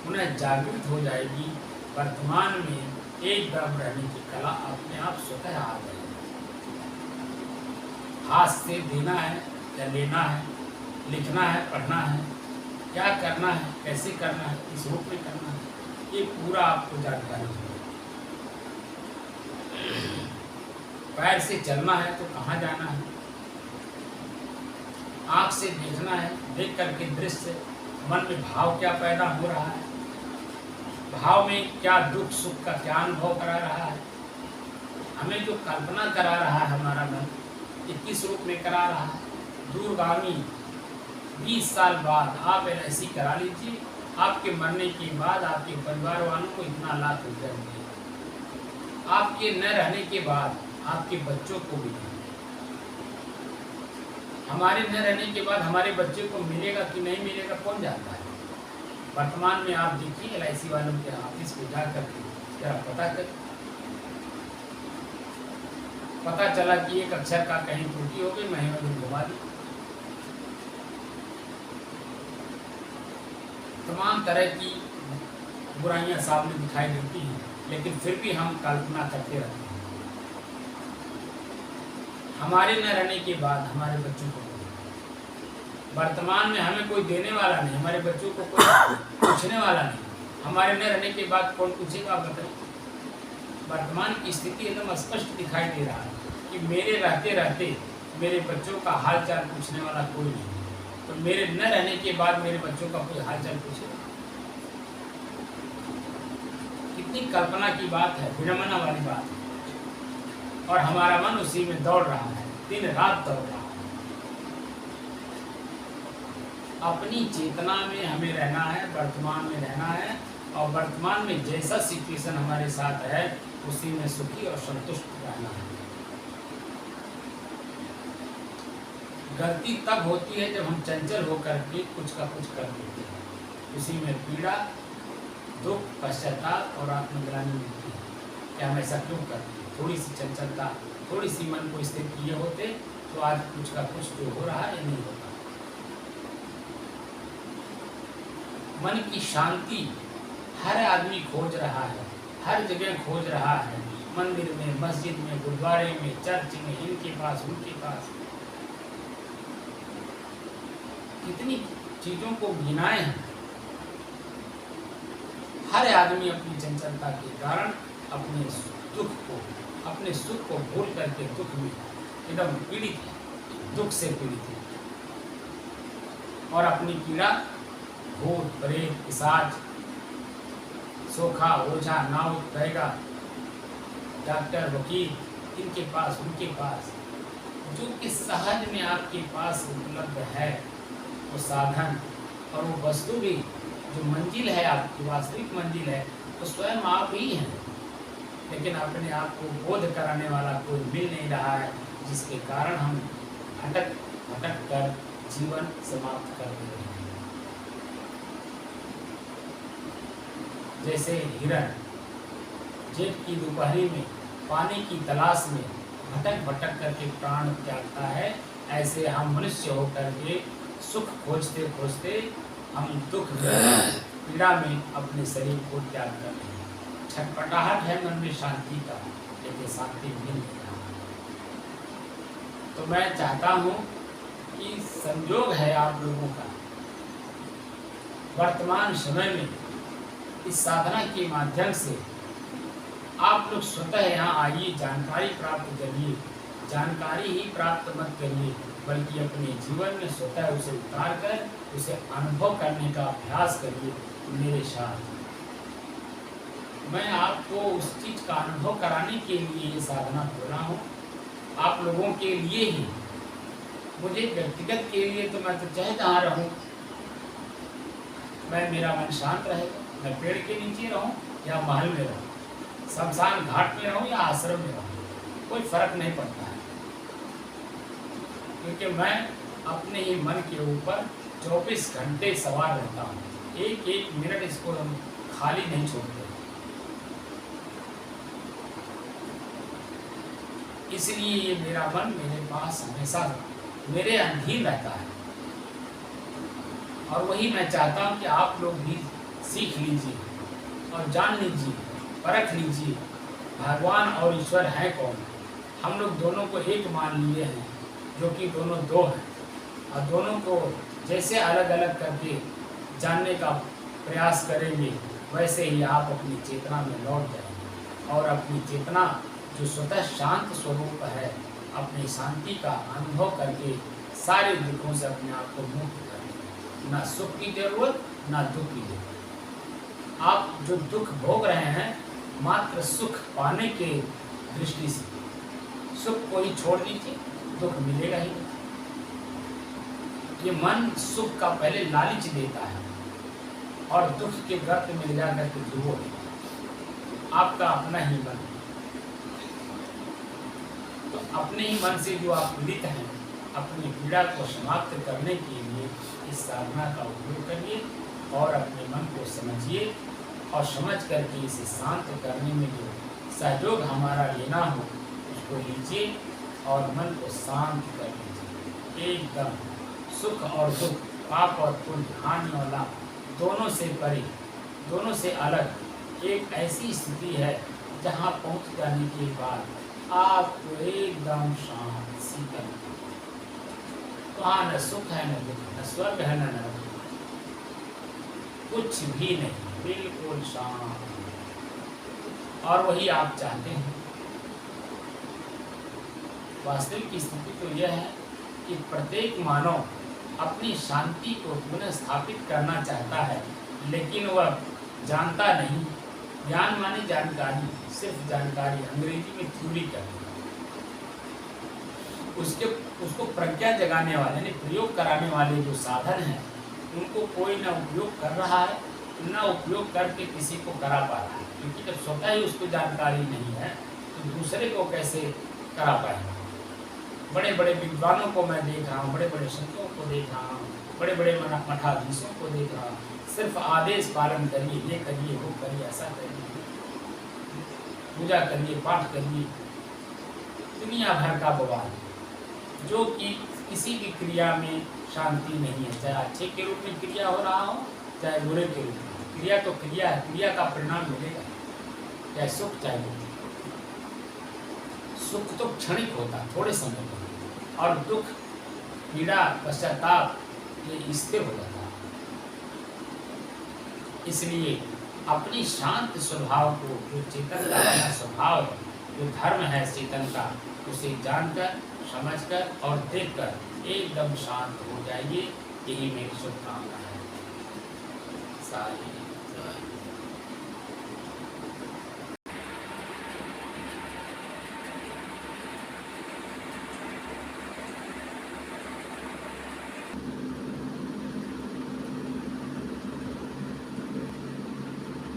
पुनः जागृत हो जाएगी। वर्तमान में एकदम रहने की कला अपने आप स्वतः आ जाएगी। हाथ से देना है या लेना है, लिखना है, पढ़ना है, क्या करना है, कैसे करना है, किस रूप में करना है, ये पूरा आपको जानकारी है। पैर से चलना है तो कहाँ जाना है, आँख से देखना है, देख करके दृश्य मन में भाव क्या पैदा हो रहा है, भाव में क्या दुख सुख का क्या अनुभव करा रहा है, हमें जो कल्पना करा रहा है हमारा मन, ये किस रूप में करा रहा है। दूरगामी 20 साल बाद आप LIC करा लीजिए, आपके मरने के बाद आपके परिवार वालों को इतना लाभ हो जाएंगे, आपके न रहने के बाद आपके बच्चों को भी, हमारे न रहने के बाद हमारे बच्चे को मिलेगा कि नहीं मिलेगा कौन जानता है। वर्तमान में आप देखिए LIC वालों के ऑफिस में जा करके जरा पता कर, पता चला कि एक अक्षर का कहीं त्रुटि हो गई, महीनों घुमा दी। तमाम तरह की बुराइयां सामने दिखाई देती हैं, लेकिन फिर भी हम कल्पना करते रहते हैं। हमारे न रहने के बाद हमारे बच्चों को, वर्तमान में हमें कोई देने वाला नहीं, हमारे बच्चों को कोई पूछने वाला नहीं, हमारे न रहने के बाद कौन पूछेगा आप बताइए। वर्तमान की स्थिति एकदम स्पष्ट दिखाई दे रहा है कि मेरे रहते रहते मेरे बच्चों का हाल चाल पूछने वाला कोई नहीं, तो मेरे न रहने के बाद मेरे बच्चों का कोई हाल चाल पूछेगा। कितनी कल्पना की बात है, विडंबना वाली बात है, और हमारा मन उसी में दौड़ रहा है, दिन रात दौड़ रहा है। अपनी चेतना में हमें रहना है, वर्तमान में रहना है, और वर्तमान में जैसा सिचुएशन हमारे साथ है उसी में सुखी और संतुष्ट रहना है। गलती तब होती है जब हम चंचल होकर के कुछ का कुछ कर देते हैं, उसी में पीड़ा, दुख, पश्चाताप और आत्मग्लानि मिलती है कि हम ऐसा क्यों कर दिए। थोड़ी सी चंचलता, थोड़ी सी मन को स्थिर किए होते तो आज कुछ का कुछ जो हो रहा है नहीं होता। मन की शांति हर आदमी खोज रहा है, हर जगह खोज रहा है, मंदिर में, मस्जिद में, गुरुद्वारे में, चर्च में, इनके पास उनके पास, कितनी चीजों को गिनाए हैं। हर आदमी अपनी चंचलता के कारण अपने दुख को, अपने सुख को भूल करके दुख में एकदम पीड़ित है, दुख से पीड़ित है, और अपनी पीड़ा भूत, प्रेत, पिशाच, सोखा, ओझा, नाव, रहेगा, डॉक्टर, वकील, इनके पास उनके पास, जो कि सहज में आपके पास उपलब्ध है वो साधन और वो वस्तु भी, जो मंजिल है आपकी वास्तविक मंजिल है, वो स्वयं आप ही हैं, लेकिन अपने आप को बोध कराने वाला कोई मिल नहीं रहा है, जिसके कारण हम भटक भटक कर जीवन समाप्त कर दे रहे हैं। जैसे हिरण जेठ की दोपहरी में पानी की तलाश में भटक भटक करके प्राण त्यागता है, ऐसे हम मनुष्य होकर के सुख खोजते खोजते हम दुख में, पीड़ा में अपने शरीर को त्याग कर रहे हैं। छटपटाहट है मन में शांति का, लेकिन शांति मिल नहीं रहा। तो मैं चाहता हूँ कि संयोग है आप लोगों का वर्तमान समय में इस साधना के माध्यम से आप लोग स्वतः यहाँ आइए, जानकारी प्राप्त करिए। जानकारी ही प्राप्त मत करिए, बल्कि अपने जीवन में स्वतः उसे उतार कर उसे अनुभव करने का अभ्यास करिए मेरे साथ। मैं आपको उस चीज का अनुभव कराने के लिए ये साधना कर रहा हूँ, आप लोगों के लिए ही। मुझे व्यक्तिगत के लिए तो मैं तो चाहे जहाँ रहूँ, मैं, मेरा मन शांत रहेगा, मैं पेड़ के नीचे रहूँ या महल में रहूँ, शमशान घाट में रहूँ या आश्रम में रहूँ, कोई फर्क नहीं पड़ता है, क्योंकि मैं अपने ही मन के ऊपर 24 घंटे सवार रहता हूँ। एक एक मिनट इसको हम खाली नहीं छोड़ते, इसलिए ये मेरा मन मेरे पास हमेशा मेरे अधीन रहता है। और वही मैं चाहता हूँ कि आप लोग भी सीख लीजिए और जान लीजिए, परख लीजिए भगवान और ईश्वर है कौन। हम लोग दोनों को एक मान लिए हैं, जो कि दोनों दो हैं, और दोनों को जैसे अलग अलग करके जानने का प्रयास करेंगे, वैसे ही आप अपनी चेतना में लौट जाएंगे और अपनी चेतना जो स्वतः शांत स्वरूप है, अपनी शांति का अनुभव करके सारे दुखों से अपने आप को मुक्त कर देंगे। ना सुख की जरूरत, ना दुख की जरूरत। आप जो दुख भोग रहे हैं मात्र सुख पाने के दृष्टि से, सुख को ही छोड़ दीजिए, दुख मिलेगा ही नहीं। ये मन सुख का पहले लालच देता है और दुख के गर्त में जा करके डूबो। आपका अपना ही मन, तो अपने ही मन से जो आप पीड़ित हैं, अपनी पीड़ा को समाप्त करने के लिए इस साधना का उपयोग करिए और अपने मन को समझिए और समझ करके इसे शांत करने में जो सहयोग हमारा लेना हो उसको लीजिए और मन को शांत कर लीजिए। एकदम सुख और दुख, पाप और पुण्य, हानि और लाभ दोनों से परे, दोनों से अलग एक ऐसी स्थिति है जहाँ पहुँच जाने के बाद आपको एकदम शांत शीतल, वहाँ न सुख है न दुख, न स्वर्ग है न नरक, कुछ भी नहीं, बिल्कुल शांत। और वही आप चाहते हैं। वास्तविक स्थिति तो यह है कि प्रत्येक मानव अपनी शांति को पुनः स्थापित करना चाहता है, लेकिन वह जानता नहीं। ज्ञान माने जानकारी, सिर्फ जानकारी, अंग्रेजी में थ्योरी करना। उसको प्रज्ञा जगाने वाले यानी प्रयोग कराने वाले जो साधन हैं, उनको कोई न उपयोग कर रहा है, न उपयोग करके किसी को करा पा रहा है। क्योंकि जब स्वतः ही उसको जानकारी नहीं है तो दूसरे को कैसे करा पाएगा। बड़े बड़े विद्वानों को मैं देख रहा हूँ, बड़े बड़े संतों को देख रहा हूँ, बड़े बड़े मठाधीशों को देख रहा हूँ, सिर्फ आदेश पालन करिए, ये करिए, वो करिए, ऐसा करिए, पूजा करिए, पाठ करिए, दुनिया भर का बवाल, जो कि किसी भी क्रिया में शांति नहीं है। चाहे अच्छे के रूप में क्रिया हो रहा हो, चाहे बुरे के रूप में, क्रिया तो क्रिया है, क्रिया का परिणाम मिलेगा, चाहे सुख चाहे दुख। सुख तो क्षणिक होता, थोड़े समय में, और दुख, पीड़ा, पश्चाताप ये स्थिर हो जाता। इसलिए अपनी शांत स्वभाव को, जो चेतन का अपना स्वभाव है, जो धर्म है चेतन का, उसे जानकर, समझकर और देखकर एकदम शांत हो जाइए। यही मेरी शुभकामना है। सारी